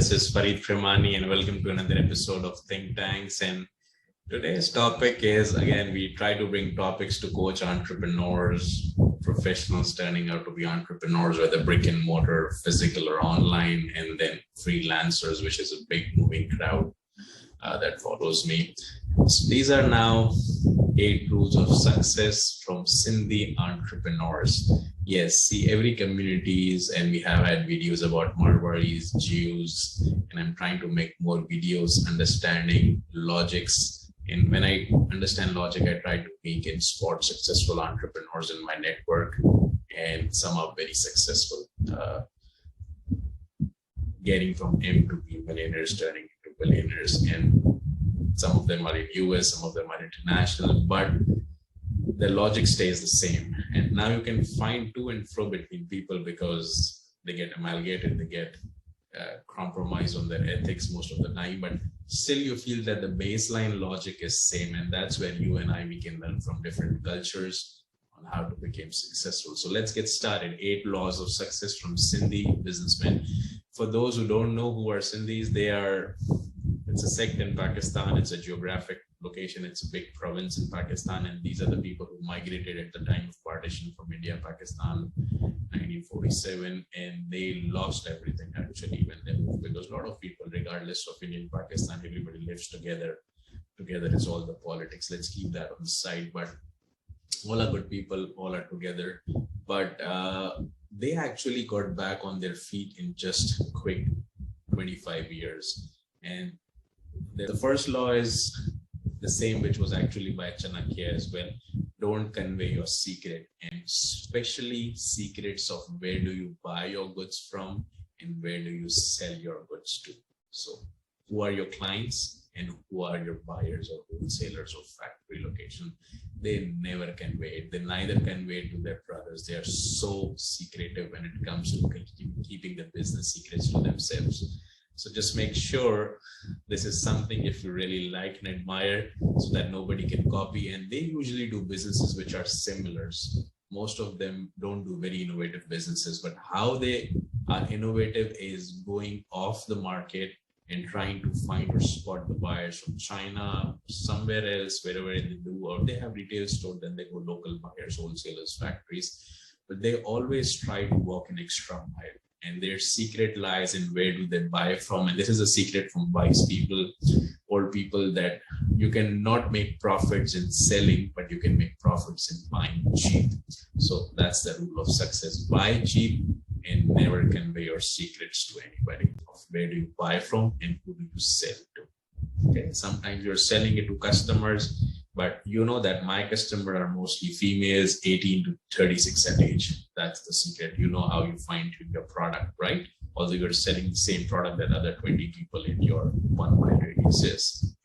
This is Farid Premani and welcome to another episode of Think Tanks. And today's topic is, again, we try to bring topics to coach entrepreneurs, professionals turning out to be entrepreneurs, whether brick and mortar, physical or online, and then freelancers, which is a big moving crowd that follows me. So these are now 8 rules of success from Sindhi Entrepreneurs. Yes, see, every communities, and we have had videos about Marwaris, Jews, and I'm trying to make more videos understanding logics. And when I understand logic, I try to make and spot successful entrepreneurs in my network, and some are very successful, getting from M to B millionaires, turning into billionaires, and some of them are in US, some of them are international, but the logic stays the same. And now you can find to and fro between people because they get amalgamated, they get compromised on their ethics most of the time, but still you feel that the baseline logic is same. And that's where you and I, we can learn from different cultures on how to become successful. So let's get started. 8 laws of success from Sindhi businessmen. For those who don't know who are Sindhis, it's a sect in Pakistan. It's a geographic location. It's a big province in Pakistan. And these are the people who migrated at the time of partition from India, Pakistan, 1947. And they lost everything actually when they moved, because a lot of people, regardless of Indian Pakistan, everybody lives together. Together is all the politics. Let's keep that on the side. But all are good people, all are together. But they actually got back on their feet in just quick 25 years. And the first law is the same, which was actually by Chanakya as well. Don't convey your secret, and especially secrets of where do you buy your goods from and where do you sell your goods to. So who are your clients and who are your buyers or wholesalers or factory location? They never convey it. They neither convey it to their brothers. They are so secretive when it comes to keeping the business secrets to themselves. So just make sure this is something if you really like and admire, so that nobody can copy. And they usually do businesses which are similar. Most of them don't do very innovative businesses, but how they are innovative is going off the market and trying to find or spot the buyers from China, somewhere else, wherever they do, or they have retail store, then they go local buyers, wholesalers, factories, but they always try to walk an extra mile. And their secret lies in where do they buy from. And this is a secret from wise people or people, that you cannot make profits in selling, but you can make profits in buying cheap. So that's the rule of success. Buy cheap and never convey your secrets to anybody. Of where do you buy from and who do you sell to? Okay. Sometimes you're selling it to customers, but you know that my customers are mostly females, 18 to 36 at age. That's the secret. You know how you find your product, right? Although you're selling the same product that other 20 people in your 1 mile radius is.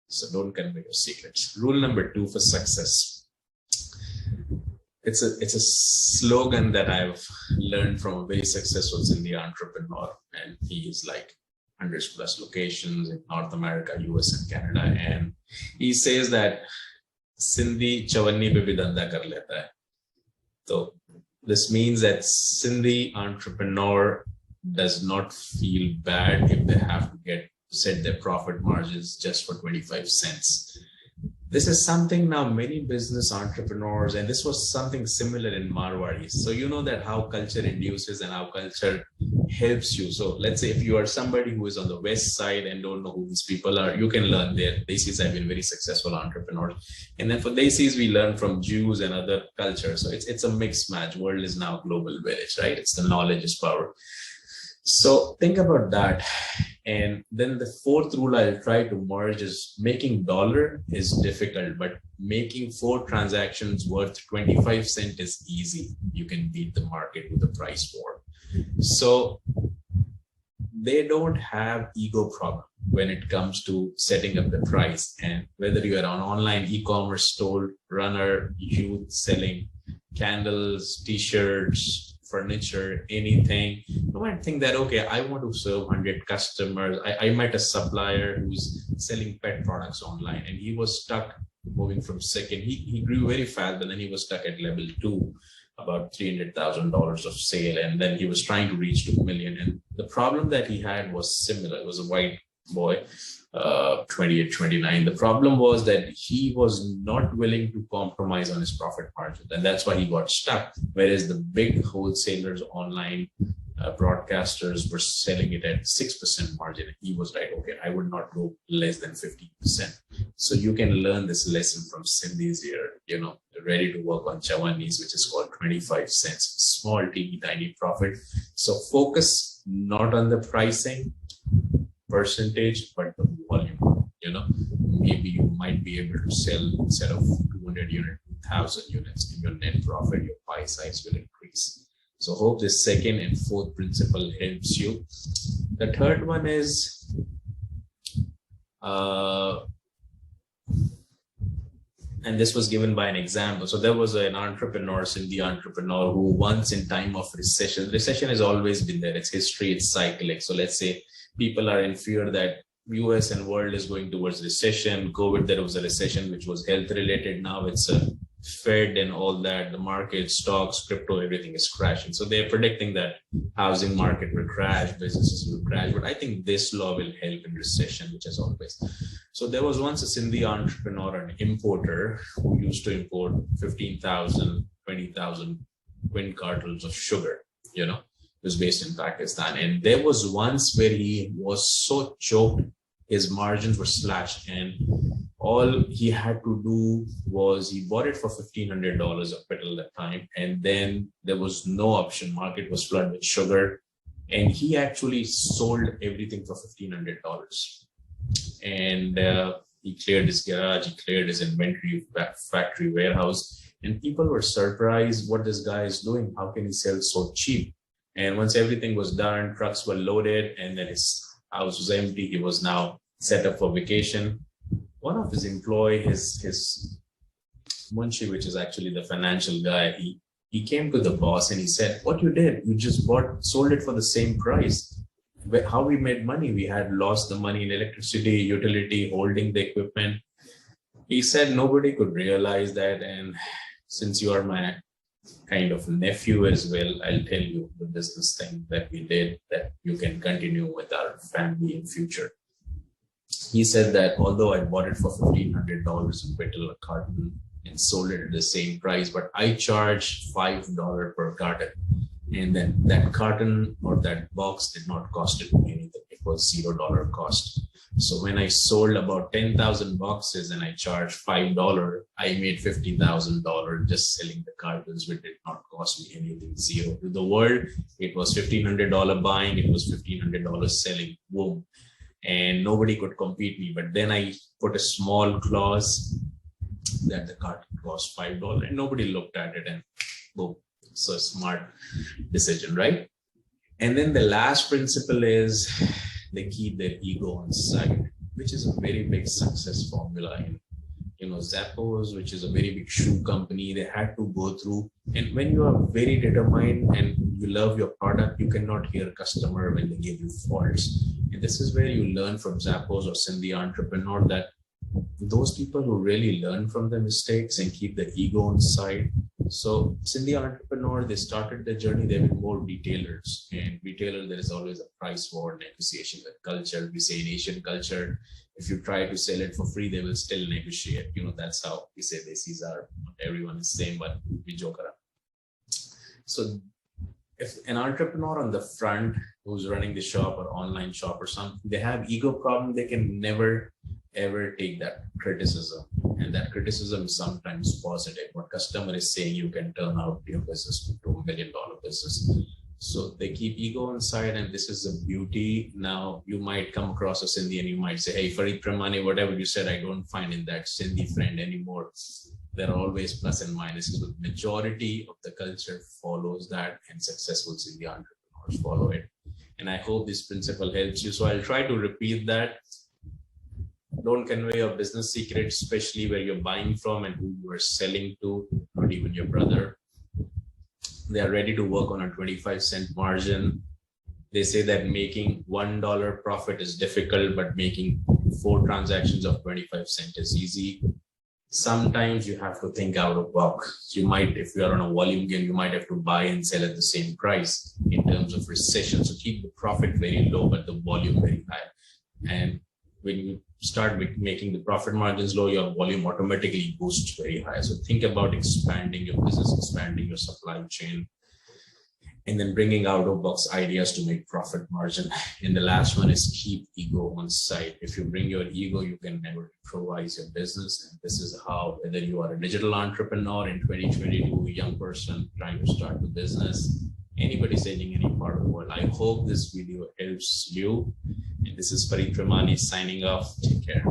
So don't convey your secrets. Rule number 2 for success. It's a slogan that I've learned from a very successful Sindhi entrepreneur, and he is like 100+ locations in North America, US and Canada. And he says that Sindhi chawanni pe bhi dhanda kar leta hai. So this means that Sindhi entrepreneur does not feel bad if they have to set their profit margins just for 25 cents. This is something now many business entrepreneurs, and this was something similar in Marwaris. So you know that how culture induces and how culture helps you. So let's say if you are somebody who is on the west side and don't know who these people are, you can learn there. Desis have been very successful entrepreneurs. And then for Desis, we learn from Jews and other cultures. So it's a mixed match. World is now a global village, right? It's the knowledge is power. So think about that. And then the 4th rule I'll try to merge is making dollar is difficult, but making 4 transactions worth 25 cents is easy. You can beat the market with the price war. So they don't have ego problem when it comes to setting up the price. And whether you are an online e-commerce store runner, youth selling candles, t-shirts, furniture, anything, you might think that, okay, I want to serve 100 customers. I met a supplier who's selling pet products online, and he was stuck moving from second. He grew very fast, but then he was stuck at level 2 about $300,000 of sale, and then he was trying to reach to $1 million. And the problem that he had was similar. It was a white boy, 28, 29. The problem was that he was not willing to compromise on his profit margin, and that's why he got stuck. Whereas the big wholesalers, online broadcasters were selling it at 6% margin. He was like, okay, I would not go less than 15%. So you can learn this lesson from Sindhis here, ready to work on Chawanis, which is called 25 cents, small, teeny, tiny profit. So focus not on the pricing percentage, but the volume. Maybe you might be able to sell, instead of 200 units, 1,000 units, and your net profit, your pie size will increase. So hope this second and fourth principle helps you. The third one is and this was given by an example. So there was an entrepreneur, Sindhi entrepreneur, who once in time of recession has always been there. It's history, it's cyclic. So let's say people are in fear that US and world is going towards recession. COVID, there was a recession which was health related. Now it's a Fed and all that. The market, stocks, crypto, everything is crashing. So they're predicting that housing market will crash, businesses will crash. But I think this law will help in recession, which is always. So there was once a Sindhi entrepreneur, an importer, who used to import 15,000, 20,000 twin cartons of sugar, It was based in Pakistan. And there was once where he was so choked, his margins were slashed, and all he had to do was he bought it for $1,500 a petal at that time. And then there was no option. Market was flooded with sugar. And he actually sold everything for $1,500. And he cleared his garage, he cleared his inventory, factory, warehouse. And people were surprised what this guy is doing. How can he sell so cheap? And once everything was done, trucks were loaded, and then his house was empty. He was now set up for vacation. One of his employees, his Munshi, which is actually the financial guy, he came to the boss and he said, what you did, you just sold it for the same price. How we made money? We had lost the money in electricity, utility, holding the equipment. He said, nobody could realize that. And since you are my kind of nephew as well, I'll tell you the business thing that we did that you can continue with our family in future. He said that although I bought it for $1,500 a petal, a carton, and sold it at the same price, but I charged $5 per carton. And then that carton or that box did not cost it anything. It was $0 cost. So when I sold about 10,000 boxes and I charged $5, I made $50,000 just selling the cartons, which did not cost me anything, zero. To the world, it was $1,500 buying, it was $1,500 selling, boom. And nobody could compete me. But then I put a small clause that the carton cost $5 and nobody looked at it, and boom. So smart decision, right? And then the last principle is they keep their ego on side, which is a very big success formula in Zappos, which is a very big shoe company. They had to go through, and when you are very determined and you love your product, you cannot hear customer when they give you faults. And this is where you learn from Zappos or Sindhi Entrepreneur that those people who really learn from their mistakes and keep the ego on side. So Sindhi Entrepreneur, they started their journey, they were more retailers, and retailer, there is always a price war, negotiation with culture. We say in Asian culture, if you try to sell it for free, they will still negotiate. That's how we say this is our, everyone is same, but we joke around. So if an entrepreneur on the front who's running the shop or online shop or something, they have ego problem, they can never ever take that criticism, and that criticism is sometimes positive. What customer is saying, you can turn out your business to $1 million business. So they keep ego on side, and this is the beauty. Now you might come across a Sindhi and you might say, hey, Farid Premani, whatever you said, I don't find in that Sindhi friend anymore. There are always plus and minuses, but majority of the culture follows that, and successful Sindhi entrepreneurs follow it. And I hope this principle helps you. So I'll try to repeat that. Don't convey your business secrets, especially where you're buying from and who you are selling to, not even your brother. They are ready to work on a 25-cent margin. They say that making $1 profit is difficult, but making 4 transactions of 25 cents is easy. Sometimes you have to think out of the box. You might, if you are on a volume game, you might have to buy and sell at the same price in terms of recession. So keep the profit very low, but the volume very high. And when you start making the profit margins low, your volume automatically boosts very high. So think about expanding your business, expanding your supply chain, and then bringing out of box ideas to make profit margin. And the last one is keep ego on site. If you bring your ego, you can never improvise your business. And this is how, whether you are a digital entrepreneur in 2022, a young person trying to start the business, anybody selling any part of the world, I hope this video helps you. And this is Farid Premani signing off. Take care.